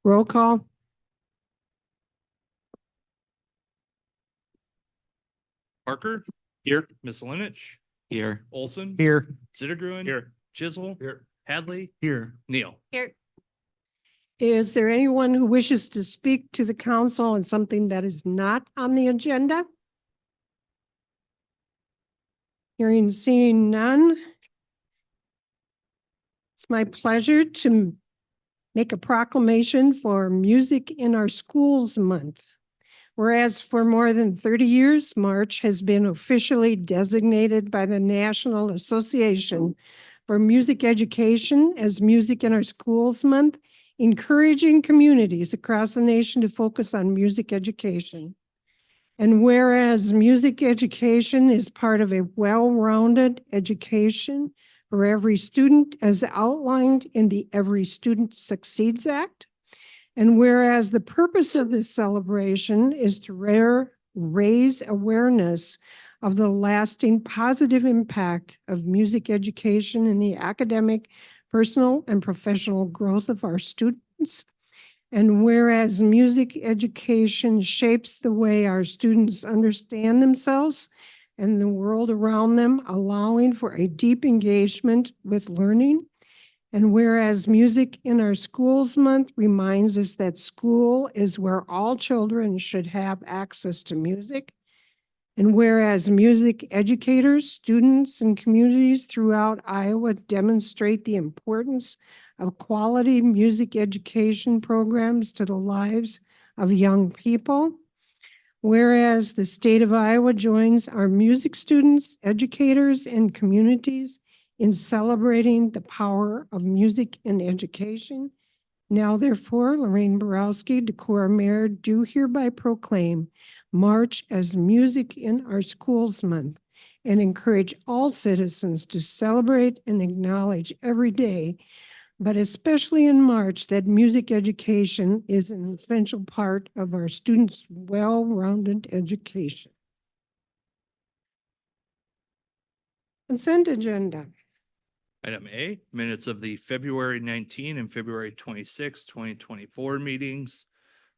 Roll call. Parker. Here. Miscelinich. Here. Olson. Here. Zittergruen. Here. Chisel. Here. Hadley. Here. Neal. Here. Is there anyone who wishes to speak to the council on something that is not on the agenda? Hearing, seeing none. It's my pleasure to make a proclamation for Music in Our Schools Month. Whereas for more than 30 years, March has been officially designated by the National Association for Music Education as Music in Our Schools Month, encouraging communities across the nation to focus on music education. And whereas music education is part of a well-rounded education for every student as outlined in the Every Student Succeeds Act, and whereas the purpose of this celebration is to raise awareness of the lasting positive impact of music education in the academic, personal, and professional growth of our students. And whereas music education shapes the way our students understand themselves and the world around them, allowing for a deep engagement with learning. And whereas Music in Our Schools Month reminds us that school is where all children should have access to music. And whereas music educators, students, and communities throughout Iowa demonstrate the importance of quality music education programs to the lives of young people. Whereas the state of Iowa joins our music students, educators, and communities in celebrating the power of music in education. Now therefore, Lorraine Borowski, Decorah Mayor, do hereby proclaim March as Music in Our Schools Month and encourage all citizens to celebrate and acknowledge every day, but especially in March, that music education is an essential part of our students' well-rounded education. Consent agenda. Item A, minutes of the February 19 and February 26, 2024 meetings.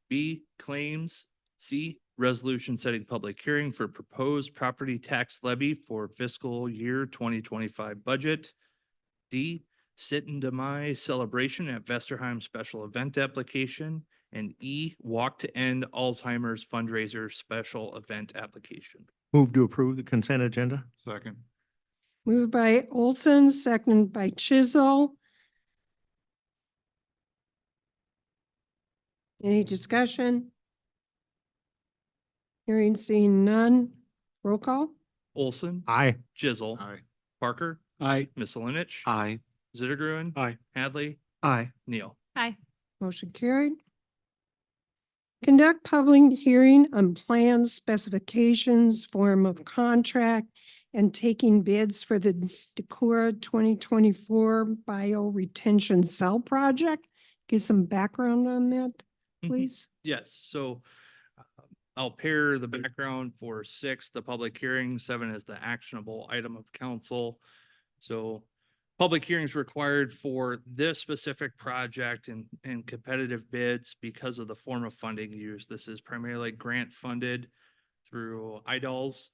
B, claims. C, resolution setting public hearing for proposed property tax levy for fiscal year 2025 budget. D, sit and demise celebration at Vesterheim special event application. And E, walk to end Alzheimer's fundraiser special event application. Move to approve the consent agenda. Second. Moved by Olson, seconded by Chisel. Any discussion? Hearing, seeing none. Roll call. Olson. Aye. Chisel. Aye. Parker. Aye. Miscelinich. Aye. Zittergruen. Aye. Hadley. Aye. Neal. Aye. Motion carried. Conduct public hearing on plans, specifications, form of contract, and taking bids for the Decorah 2024 bioretention cell project. Give some background on that, please. Yes, so I'll pair the background for 6, the public hearing, 7 is the actionable item of council. So public hearings required for this specific project and competitive bids because of the form of funding used. This is primarily grant funded through IDOLs.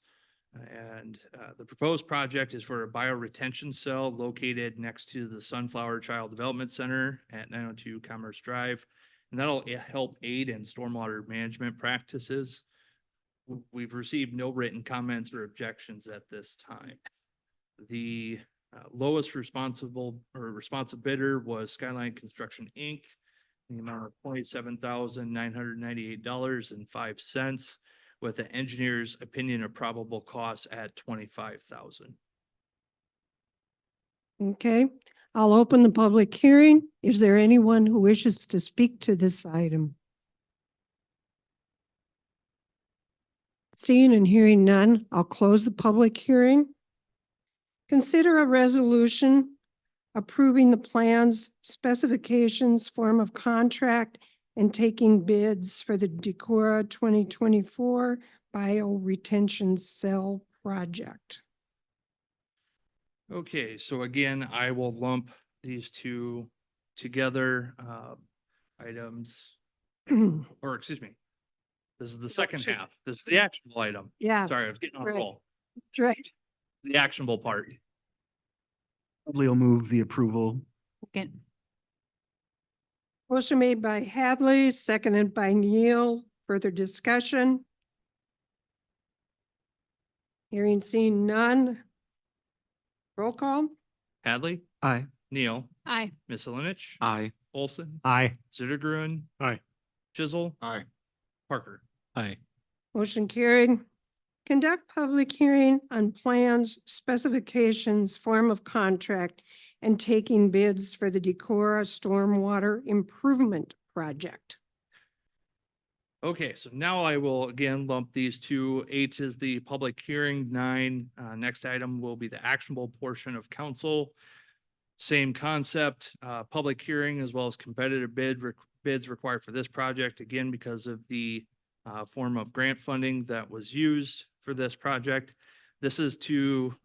And the proposed project is for a bioretention cell located next to the Sunflower Child Development Center at 902 Commerce Drive. And that'll help aid in stormwater management practices. We've received no written comments or objections at this time. The lowest responsive bidder was Skyline Construction, Inc. in the amount of $27,998.05. with the engineer's opinion of probable cost at $25,000. Okay, I'll open the public hearing. Is there anyone who wishes to speak to this item? Seeing and hearing none, I'll close the public hearing. Consider a resolution approving the plans, specifications, form of contract, and taking bids for the Decorah 2024 bioretention cell project. Okay, so again, I will lump these two together. items, Yeah, or excuse me. This is the second half. This is the actionable item. that's Sorry, I was getting on a Right. roll. right. The actionable part. Probably will move the approval. Second. Motion made by Hadley, seconded by Neil. Further discussion? Hearing seen none. Roll call? Hadley, Aye. Neil, Aye. Miscelinich, Aye. Olson, Aye. Zittergrun. Aye. Chisel, Aye. Parker. Aye. Motion carried. Conduct public hearing on plans, specifications, form of contract, and taking bids for the Decorah Stormwater Improvement Project. Okay, so now I will again lump these two. 8 is the public hearing, 9, next item will be the actionable portion of council. Same concept, public hearing as well as competitive bids required for this project, again, because of the form of grant funding that was used for this project. This is two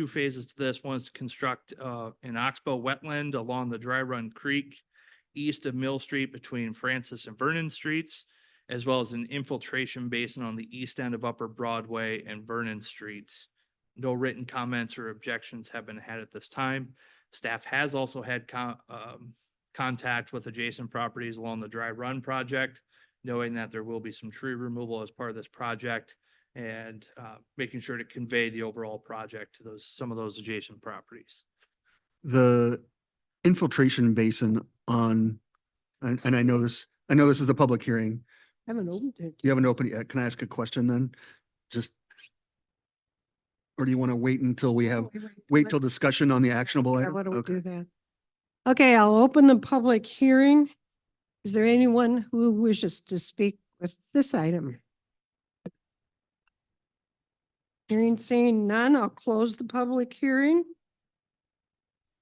phases to this. One is to construct an oxbow wetland along the Dry Run Creek east of Mill Street between Francis and Vernon Streets, as well as an infiltration basin on the east end of Upper Broadway and Vernon Streets. No written comments or objections have been had at this time. Staff has also had contact with adjacent properties along the Dry Run project, knowing that there will be some tree removal as part of this project and making sure to convey the overall project to some of those adjacent properties. The infiltration basin on, and I know this is the public hearing. Haven't opened it. You haven't opened it yet. Can I ask a question then? Just, or do you want to wait until we have, wait till discussion on the actionable Yeah, item? why don't we Okay. do that? Okay, I'll open the public hearing. Is there anyone who wishes to speak with this item? Hearing seeing none, I'll close the public hearing.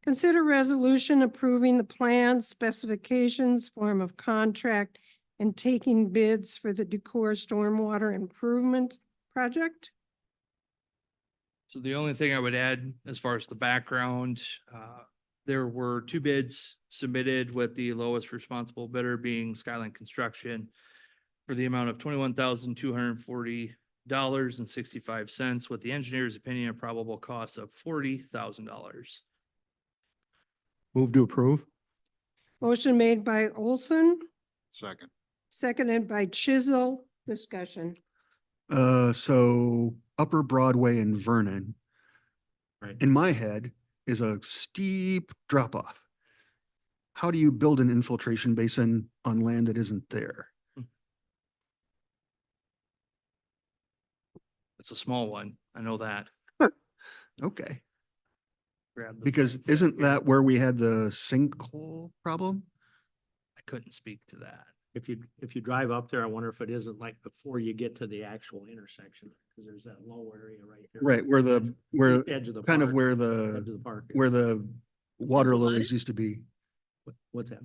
Consider resolution approving the plans, specifications, form of contract, and taking bids for the Decorah Stormwater Improvement Project. So the only thing I would add as far as the background, there were 2 bids submitted with the lowest responsible bidder being Skyline Construction for the amount of $21,240.65 with the engineer's opinion of probable cost of $40,000. Move to approve? Motion made by Olson, Second. seconded by Chisel. Discussion. So Upper Broadway and Vernon. Right. In my head is a steep drop off. How do you build an infiltration basin on land that isn't there? It's a small one. I know that. Okay, Grab the because plans up isn't here. that where we had the sinkhole problem? I couldn't speak to that. If you drive up there, I wonder if it isn't like before you get to the actual intersection, because there's that low area right here. Right, where Edge of the kind of park, where edge the, of the park. where the water Flooded? lilies used to be, What's that?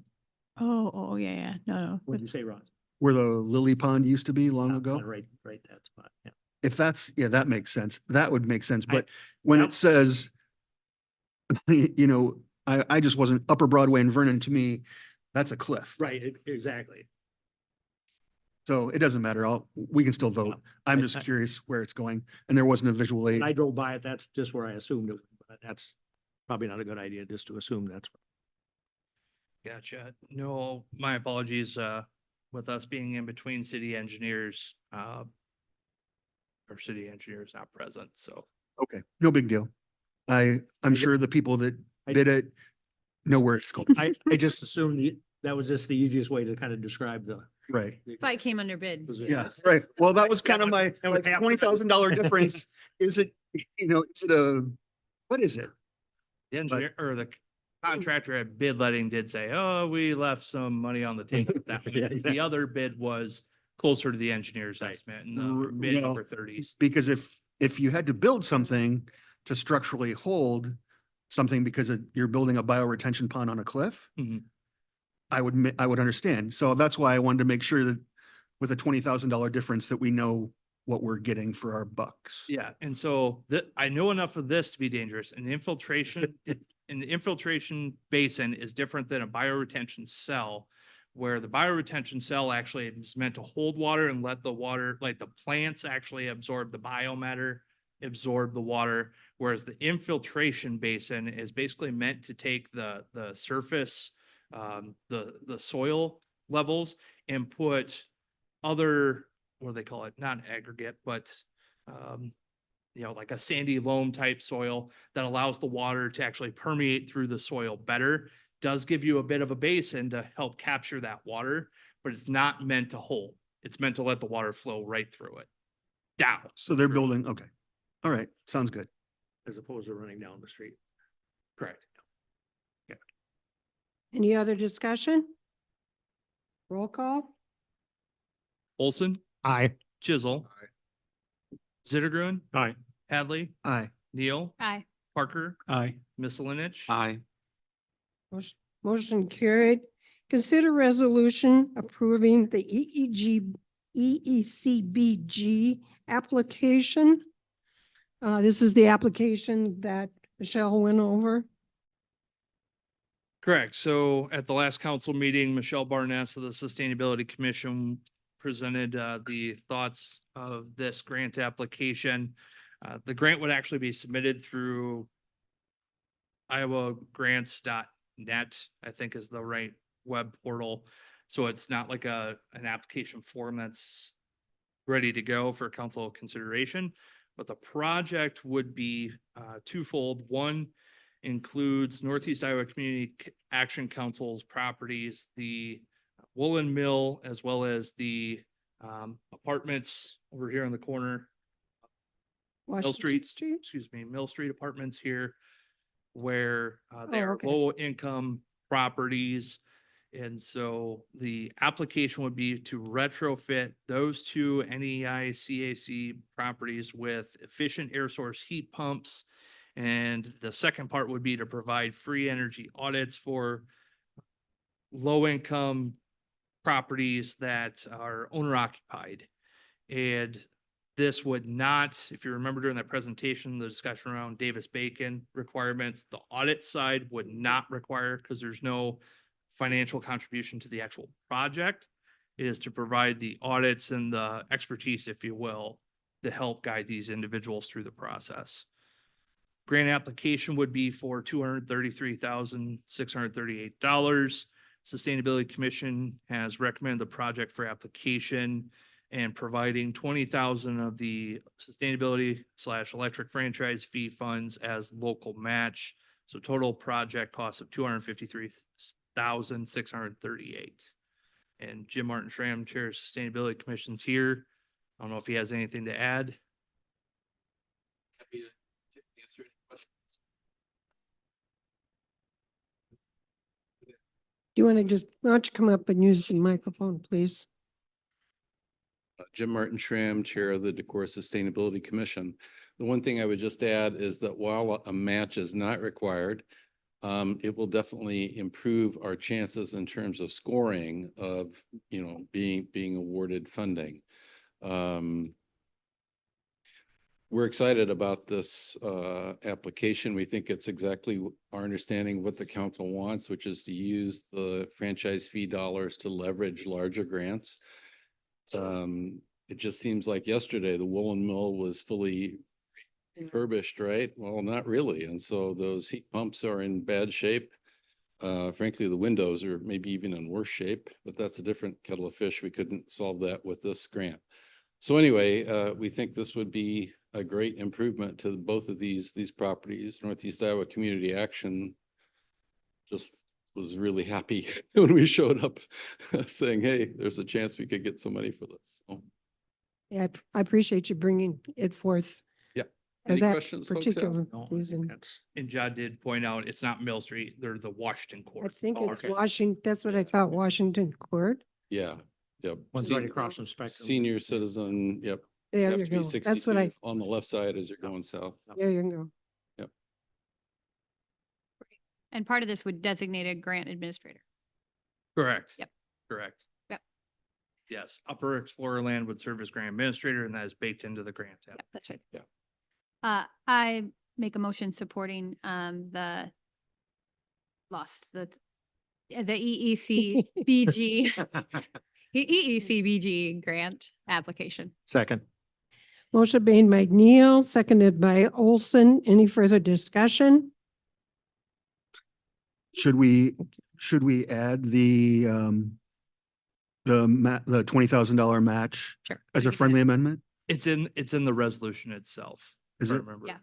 Oh, yeah. No, What'd you say, Ron? where the lily pond used to be long Yeah, ago. Right, that spot, yeah. If that's, yeah, that makes sense. That would make sense. But when yeah. it says, you know, I just wasn't Upper Broadway and Vernon, to me, that's a cliff. Right, exactly. So it doesn't matter. We can still vote. I'm just curious where it's going. And there wasn't a visual aid. When I drove by it, that's just where I assumed it, but that's probably not a good idea, just to assume that's. Gotcha. No, my apologies, with us being in between city engineers, our city engineer is not present, so. Okay, no big deal. I'm sure the people that bid it know where it's going. I just assumed that was just the easiest way to kind of describe the. Right. But it came under bid. Yeah, right. Well, that was kind of my That would happen. $20,000 difference. Is it, you know, is it what is it? The engineer or the contractor at bid letting did say, oh, we left some money on the table. with that one," Yeah, because exactly. The other bid was closer to the engineer's Right. estimate in the R- mid well, upper 30s. Because if you had to build something to structurally hold something because you're building a bioretention pond on a cliff, Mhm. I would understand. So that's why I wanted to make sure that with a $20,000 difference that we know what we're getting for our bucks. Yeah, and so I know enough of this to be dangerous. An infiltration basin is different than a bioretention cell, where the bioretention cell actually is meant to hold water and let the water, like the plants actually absorb the biomatter, absorb the water, whereas the infiltration basin is basically meant to take the surface, the soil levels and put other, what do they call it? Not aggregate, but, like a sandy loam type soil that allows the water to actually permeate through the soil better. Does give you a bit of a basin to help capture that water, but it's not meant to hold. It's meant to let the water flow right through it. Down. So they're building, okay. All right, sounds good. As opposed to running down the street. Correct. Any other discussion? Roll call? Olson, Aye. Chisel, Zittergrun, Aye. Hadley, Aye. Neal, Aye. Parker, Aye. Miscelinich. Aye. Motion carried. Consider resolution approving the EECBG application. This is the application that Michelle went over. Correct. So at the last council meeting, Michelle Barnett of the Sustainability Commission presented the thoughts of this grant application. The grant would actually be submitted through iowagrants.net, I think is the right web portal. So it's not like an application form that's ready to go for council consideration. But the project would be twofold. One includes Northeast Iowa Community Action Council's properties, the Woolen Mill, as well as the apartments over here in the corner, Washington Street. Excuse me, Mill Street Apartments here, where they Oh, are okay. low income properties. And so the application would be to retrofit those two NEI CAC properties with efficient air source heat pumps. And the second part would be to provide free energy audits for low income properties that are owner occupied. And this would not, if you remember during that presentation, the discussion around Davis-Bacon requirements, the audit side would not require, because there's no financial contribution to the actual project. It is to provide the audits and the expertise, if you will, to help guide these individuals through the process. Grant application would be for $233,638. Sustainability Commission has recommended the project for application and providing 20,000 of the sustainability/electric franchise fee funds as local match. So total project cost of $253,638. And Jim Martin Schramm, Chair of Sustainability Commission's here. I don't know if he has anything to add. Happy to answer any questions. You want to why don't you come up and use the microphone, please? Jim Martin Schramm, Chair of the Decorah Sustainability Commission. The one thing I would just add is that while a match is not required, it will definitely improve our chances in terms of scoring of, being awarded funding. We're excited about this application. We think it's exactly our understanding of what the council wants, which is to use the franchise fee dollars to leverage larger grants. It just seems like yesterday the Woolen Mill was fully refurbished, right? Well, not really. And so those heat pumps are in bad shape. Frankly, the windows are maybe even in worse shape, but that's a different kettle of fish. We couldn't solve that with this grant. So anyway, we think this would be a great improvement to both of these properties. Northeast Iowa Community Action just was really happy when we showed up saying, hey, there's a chance we could get some money for this. So, Yeah, I appreciate you bringing it forth. yeah. for Any that questions, folks? particular No, I think reason. that's, And John did point out, it's not Mill Street, they're the Washington I Court. think Oh, it's okay. Washington, that's what I thought, Washington Court. Yeah, yep. one's right across from Spectrum. Senior citizen, yep. There have you to be go. 60 That's what I, feet on the left side as you're going south. there you go. And part of this would designate a grant administrator. Correct. Yep. Correct. Yep. Yes, Upper Explorer Land would serve as grant administrator, and that is baked into the grant. Yep, that's right. Yeah. I make a motion supporting the The EECBG, EECBG grant application. Second. Motion made by Neil, seconded by Olson. Any further discussion? Should we add the the $20,000 match Sure. as we a can do friendly that. amendment? It's in the resolution itself. Is if I it? remember. Yeah.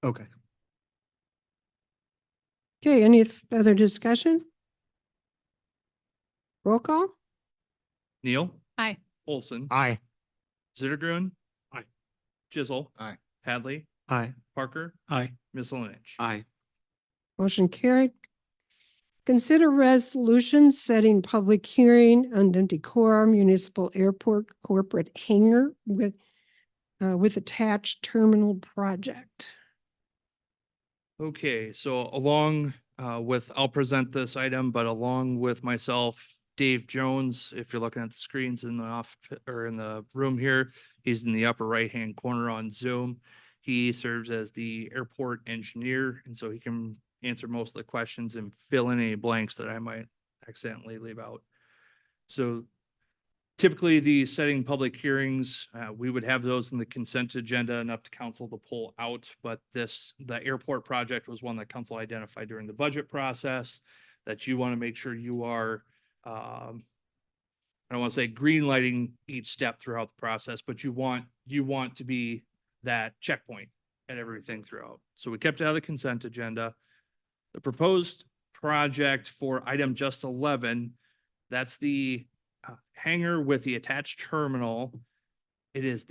Okay. Okay, any other discussion? Roll call? Neil, Aye. Olson, Aye. Zittergrun. Aye. Chisel. Aye. Hadley, Aye. Parker, Aye. Miscellaneous. Aye. Motion carried. Consider resolution setting public hearing on the Decorah Municipal Airport corporate hangar with attached terminal project. Okay, so I'll present this item, but along with myself, Dave Jones, if you're looking at the screens in the or in the room here, he's in the upper right-hand corner on Zoom. He serves as the airport engineer, and so he can answer most of the questions and fill in any blanks that I might accidentally leave out. So typically, the setting public hearings, we would have those in the consent agenda and up to council to pull out. But the airport project was one that council identified during the budget process that you want to make sure you are, I don't want to say green lighting each step throughout the process, but you want to be that checkpoint at everything throughout. So we kept it out of the consent agenda. The proposed project for item just 11, that's the hangar with the attached terminal. It is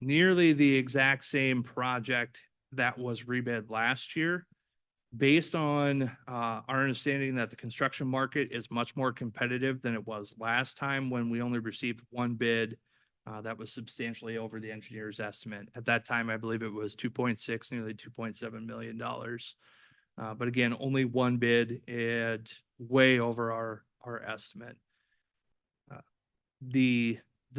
nearly the exact same project that was rebid last year. Based on our understanding that the construction market is much more competitive than it was last time when we only received one bid that was substantially over the engineer's estimate. At that time, I believe it was 2.6, nearly $2.7 million. But again, only one bid and way over our estimate.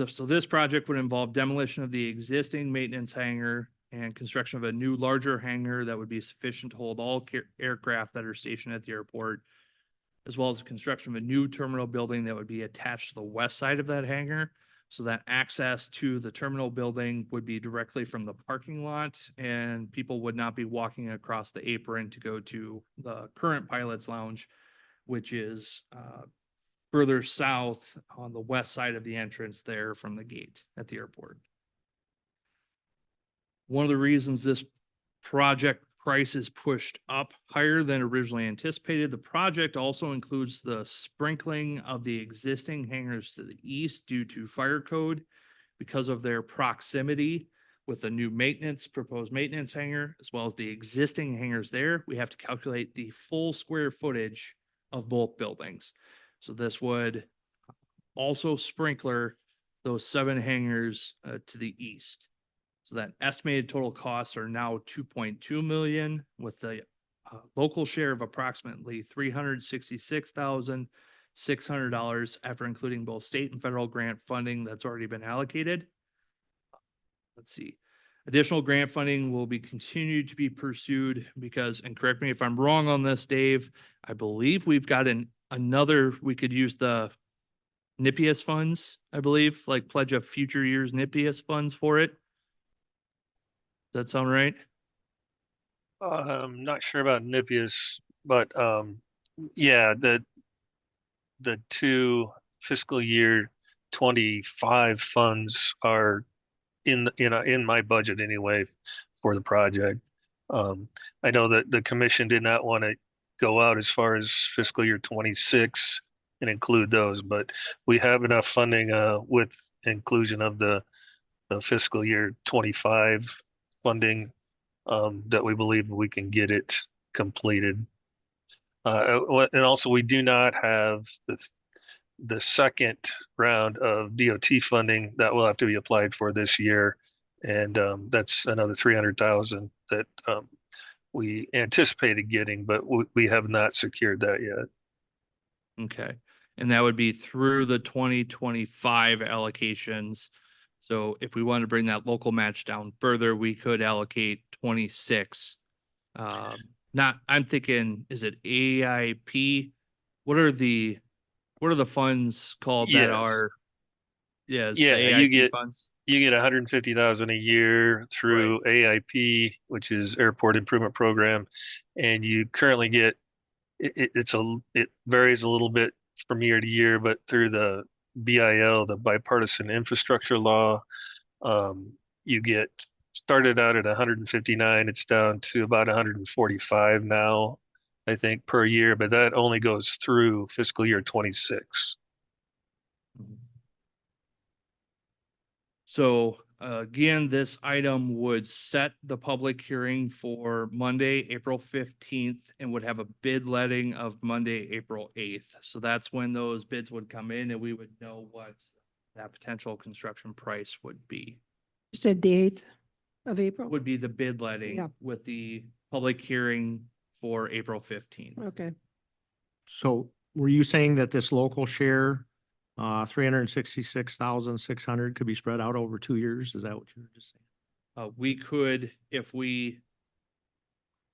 So this project would involve demolition of the existing maintenance hangar and construction of a new larger hangar that would be sufficient to hold all aircraft that are stationed at the airport, as well as the construction of a new terminal building that would be attached to the west side of that hangar, so that access to the terminal building would be directly from the parking lot and people would not be walking across the apron to go to the current pilot's lounge, which is further south on the west side of the entrance there from the gate at the airport. One of the reasons this project price is pushed up higher than originally anticipated, the project also includes the sprinkling of the existing hangars to the east due to fire code because of their proximity with the new proposed maintenance hangar, as well as the existing hangars there. We have to calculate the full square footage of both buildings. So this would also sprinkler those 7 hangars to the east. So that estimated total costs are now 2.2 million with the local share of approximately $366,600 after including both state and federal grant funding that's already been allocated. Let's see. Additional grant funding will be continued to be pursued because, and correct me if I'm wrong on this, Dave, I believe we've got we could use the NIPIAS funds, I believe, like pledge of future years NIPIAS funds for it. Does that sound right? Not sure about Nipius, but yeah, the 2 fiscal year 25 funds are in my budget anyway for the project. I know that the commission did not want to go out as far as fiscal year 26 and include those, but we have enough funding with inclusion of the fiscal year 25 funding that we believe we can get it completed. And also, we do not have the second round of DOT funding that will have to be applied for this year, and that's another 300,000 that we anticipated getting, but we have not secured that yet. Okay. And that would be through the 2025 allocations. So if we want to bring that local match down further, we could allocate 26. I'm thinking, is it AIP what are the funds called that Yes. are? Yes, Yeah, the you AIP get- funds. You get 150,000 a year through AIP, which is Airport Improvement Program, and you currently get it varies a little bit from year to year, but through the BIL, the Bipartisan Infrastructure Law, you get started out at 159. It's down to about 145 now, I think, per year, but that only goes through fiscal year 26. So again, this item would set the public hearing for Monday, April 15th, and would have a bid letting of Monday, April 8th. So that's when those bids would come in and we would know what that potential construction price would be. You said the 8th of April? Would be the bid letting Yeah. with the public hearing for April 15th. Okay. So were you saying that this local share, 366,600 could be spread out over 2 years? Is that what you were just saying? We could, if we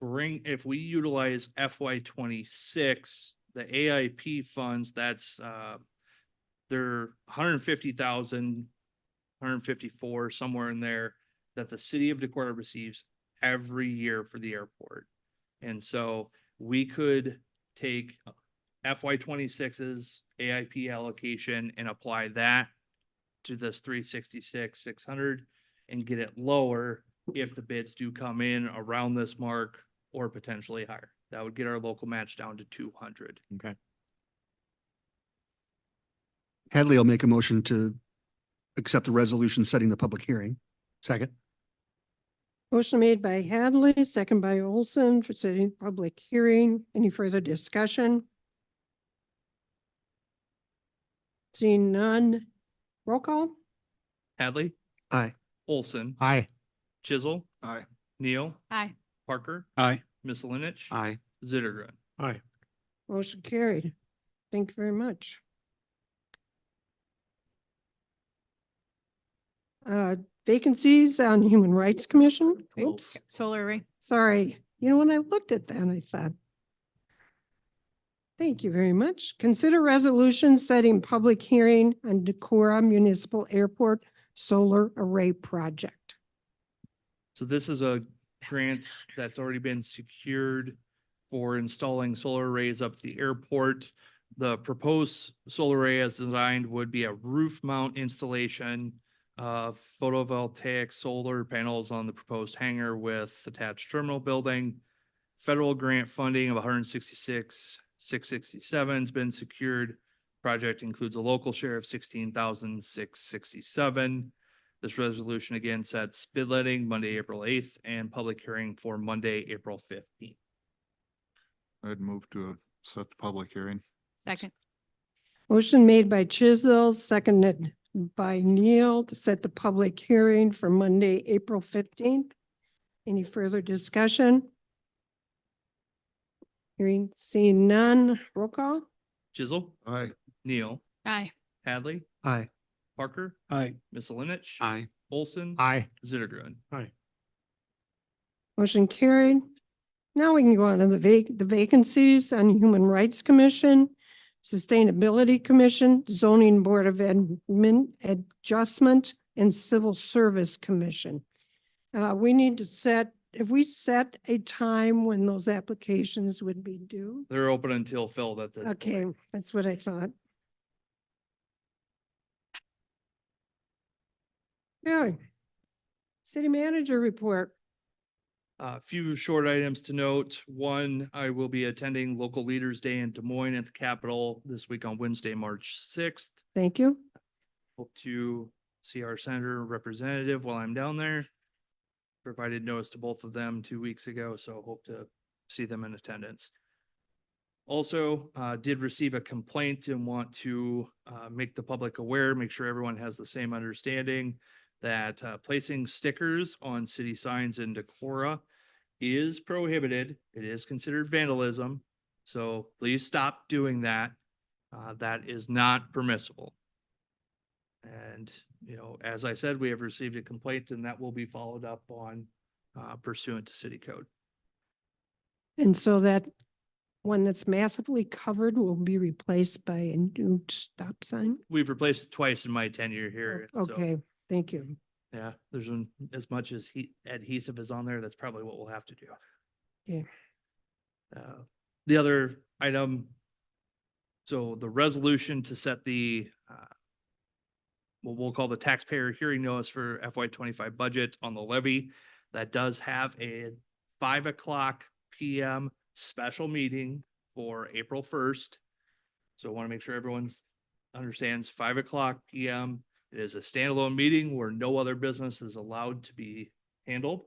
utilize FY 26, the AIP funds, that's, they're 150,000, 154, somewhere in there, that the city of Decorah receives every year for the airport. And so we could take FY 26's AIP allocation and apply that to this 366,600 and get it lower if the bids do come in around this mark or potentially higher. That would get our local match down to 200. Okay. Hadley will make a motion to accept the resolution setting the public hearing. Second. Motion made by Hadley, second by Olson for setting public hearing. Any further discussion? Seeing none. Roll call? Hadley, Aye. Olson, Aye. Chisel, Aye. Neal, Aye. Parker, Aye. Misselinich, Aye. Zittergren. Aye. Motion carried. Thank you very much. Vacancies on Human Rights Commission? Oops, Solar array. sorry. You know, when I looked at that, I thought. Thank you very much. Consider resolution setting public hearing on Decorah Municipal Airport Solar Array Project. So this is a grant that's already been secured for installing solar arrays up at the airport. The proposed solar array as designed would be a roof mount installation of photovoltaic solar panels on the proposed hangar with attached terminal building. Federal grant funding of 166,667 has been secured. Project includes a local share of 16,667. This resolution again sets bid letting Monday, April 8th and public hearing for Monday, April 15th. I'd move to set the public hearing. Second. Motion made by Chisel, seconded by Neal to set the public hearing for Monday, April 15th. Any further discussion? Seeing none, roll call? Chisel, Aye. Neal, Aye. Hadley, Aye. Parker, Aye. Misselinich, Aye. Olson, Aye. Zittergren. Aye. Motion carried. Now we can go on to the vacancies on Human Rights Commission, Sustainability Commission, Zoning Board of Adjustment, and Civil Service Commission. We need to set, if we set a time when those applications would be due. They're open until filled at the. Okay, that's what I thought. Yeah. City Manager report. A few short items to note. One, I will be attending Local Leaders Day in Des Moines at the Capitol this week on Wednesday, March 6th. Thank you. Hope to see our senator representative while I'm down there. Provided notice to both of them 2 weeks ago, so hope to see them in attendance. Also, did receive a complaint and want to make the public aware, make sure everyone has the same understanding that placing stickers on city signs in Decorah is prohibited. It is considered vandalism. So please stop doing that. That is not permissible. And, you know, as I said, we have received a complaint and that will be followed up on pursuant to city code. And so that one that's massively covered will be replaced by a new stop sign? We've replaced it twice in my tenure here. so, Okay, thank you. Yeah, there's as much as adhesive is on there, that's probably what we'll have to do. Yeah. The other item, so the resolution to set the, what we'll call the taxpayer hearing notice for FY 25 budget on the levy, that does have a 5 o'clock PM special meeting for April 1st. So I want to make sure everyone understands 5 o'clock PM. It is a standalone meeting where no other business is allowed to be handled.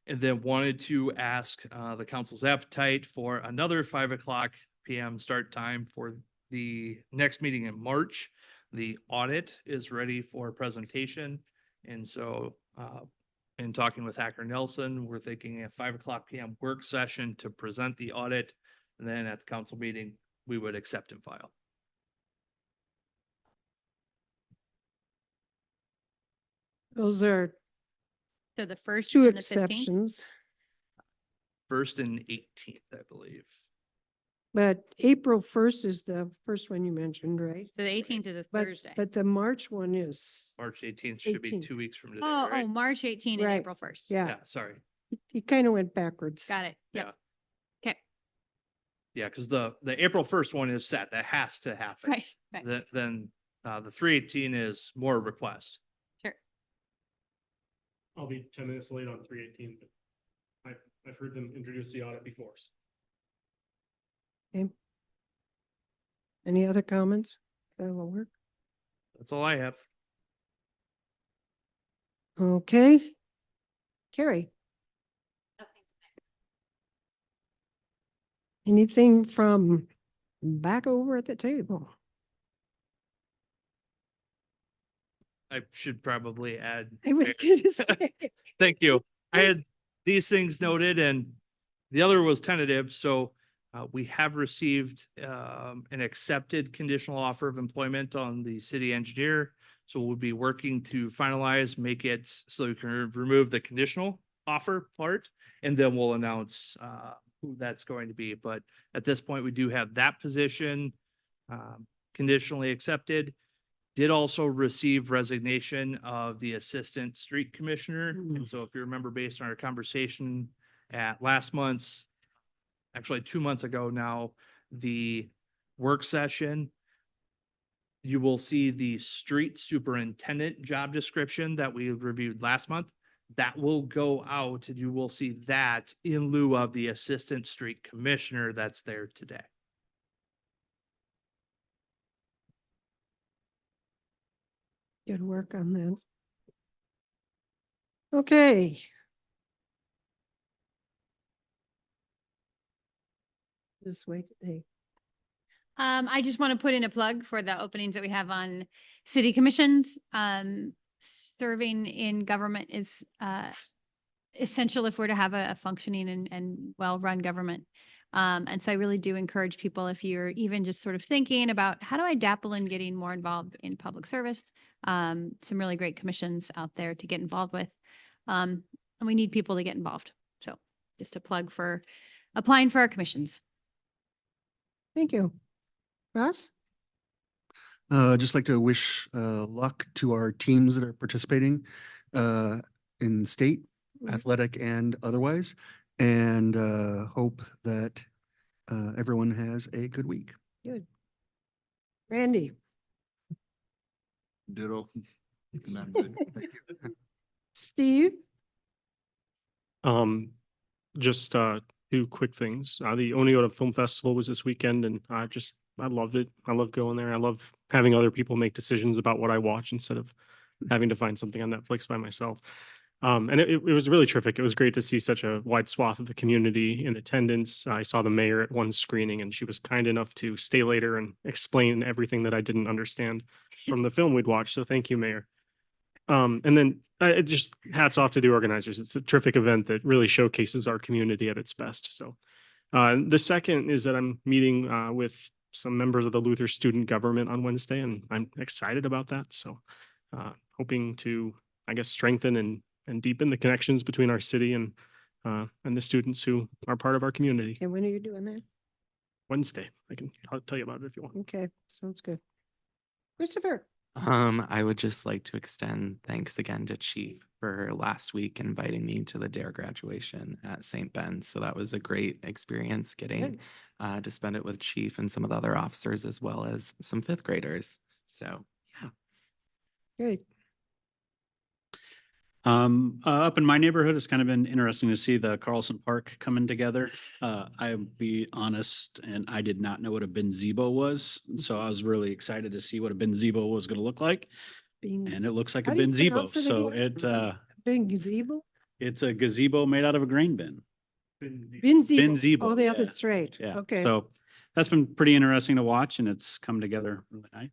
And then wanted to ask the council's appetite for another 5 o'clock PM start time for the next meeting in March. The audit is ready for presentation. And so in talking with Hacker Nelson, we're thinking a 5 o'clock PM work session to present the audit. And then at the council meeting, we would accept and file. Those are So the first two and the 15th. exceptions, 1st and 18th, I believe. but April 1st is the first one you mentioned, right? So the 18th is a But, Thursday. but the March one is, March 18th should be 18th. 2 weeks from today, Oh, right? March 18 and Right. April 1st. yeah, Yeah, sorry. you kind of went backwards. Got it. Yep. Okay. Yeah, because the April 1st one is set. That has to happen. Right. Right. Then the 318 is more request. Sure. I'll be 10 minutes late on 318, but I've heard them introduce the audit before. So. Okay. Any other comments? That'll work. That's all I have. Okay. Carrie, anything from back over at the table? I should probably add. I was gonna say. Thank you. I had these things noted and the other was tentative, so we have received an accepted conditional offer of employment on the city engineer. So we'll be working to finalize, make it so we can remove the conditional offer part, and then we'll announce who that's going to be. But at this point, we do have that position conditionally accepted. Did also receive resignation of the assistant street commissioner. And so if you remember, based on our conversation at last month's, actually 2 months ago now, the work session, you will see the street superintendent job description that we reviewed last month. That will go out and you will see that in lieu of the assistant street commissioner that's there today. Good work on that. Okay. This way today. I just want to put in a plug for the openings that we have on city commissions. Serving in government is essential if we're to have a functioning and well-run government. And so I really do encourage people, if you're even just sort of thinking about how do I dabble in getting more involved in public service, some really great commissions out there to get involved with. And we need people to get involved. So just a plug for applying for our commissions. Thank you. Ross? Just like to wish luck to our teams that are participating in state, athletic and otherwise, and hope that everyone has a good week. Good. Randy? Ditto. And I'm good. Thank you. Steve? Just two quick things. The Oneota Film Festival was this weekend and I loved it. I love going there. I love having other people make decisions about what I watch instead of having to find something on Netflix by myself. And it was really terrific. It was great to see such a wide swath of the community in attendance. I saw the mayor at one screening and she was kind enough to stay later and explain everything that I didn't understand from the film we'd watched. So thank you, Mayor. And then just hats off to the organizers. It's a terrific event that really showcases our community at its best. So the second is that I'm meeting with some members of the Luther student government on Wednesday, and I'm excited about that. So hoping to, I guess, strengthen and deepen the connections between our city and and the students who are part of our community. And when are you doing that? Wednesday, I'll tell you about it if you want. Okay, sounds good. Christopher? I would just like to extend thanks again to Chief for last week inviting me to the DARE graduation at St. Ben's. So that was a great experience getting to spend it with Chief and some of the other officers as well as some fifth graders. So yeah. Great. Up in my neighborhood, it's kind of been interesting to see the Carlson Park coming together. I'll be honest, and I did not know what a Benzibo was. So I was really excited to see what a Benzibo was going to look like. And it looks like a How do you Benzibo. pronounce it So again? Big gazebo? it's a gazebo made out of a grain bin. Benzibo. Benzibo, Oh, yeah, yeah. that's right. Yeah. Okay. So that's been pretty interesting to watch, and it's come together really nice.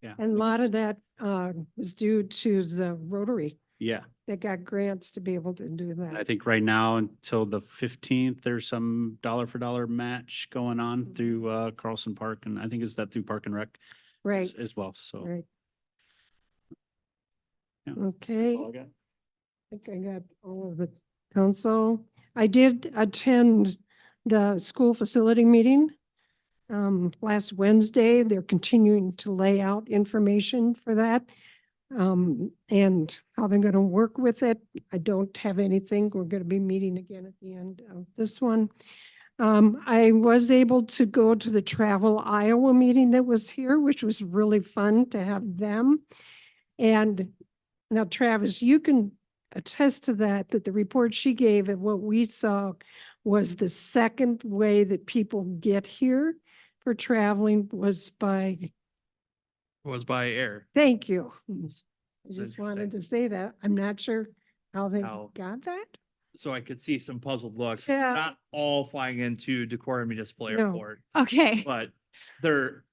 Yeah. And a lot of that was due to the Rotary Yeah. that got grants to be able to do And I that. think right now until the 15th, there's some dollar for dollar match going on through Carlson Park. And I think is that through Park and Rec Right, as well. So right. Yeah. Okay. that's all I got. I think I got all of the council. I did attend the school facility meeting last Wednesday. They're continuing to lay out information for that. And how they're going to work with it. I don't have anything. We're going to be meeting again at the end of this one. I was able to go to the Travel Iowa meeting that was here, which was really fun to have them. And now Travis, you can attest to that the report she gave and what we saw was the second way that people get here for traveling was by, Was by air. thank you. I That's just wanted interesting. to say that. I'm not sure how they How- got that. So I could see some puzzled looks. Yeah. Not all flying into Decorah Municipal No. Airport, Okay, but they're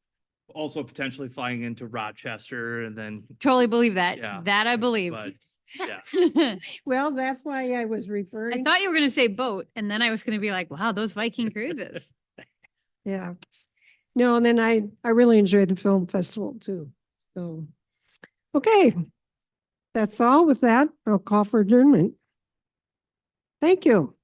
also potentially flying into Rochester and then, totally believe that. Yeah, That I believe. but yeah. I Well, that's why I was referring. thought you were gonna say boat, and then I was gonna be like, wow, those Viking cruises. Yeah. No, and then I really enjoyed the film festival too. So, okay. That's all with that. I'll call for adjournment. Thank you.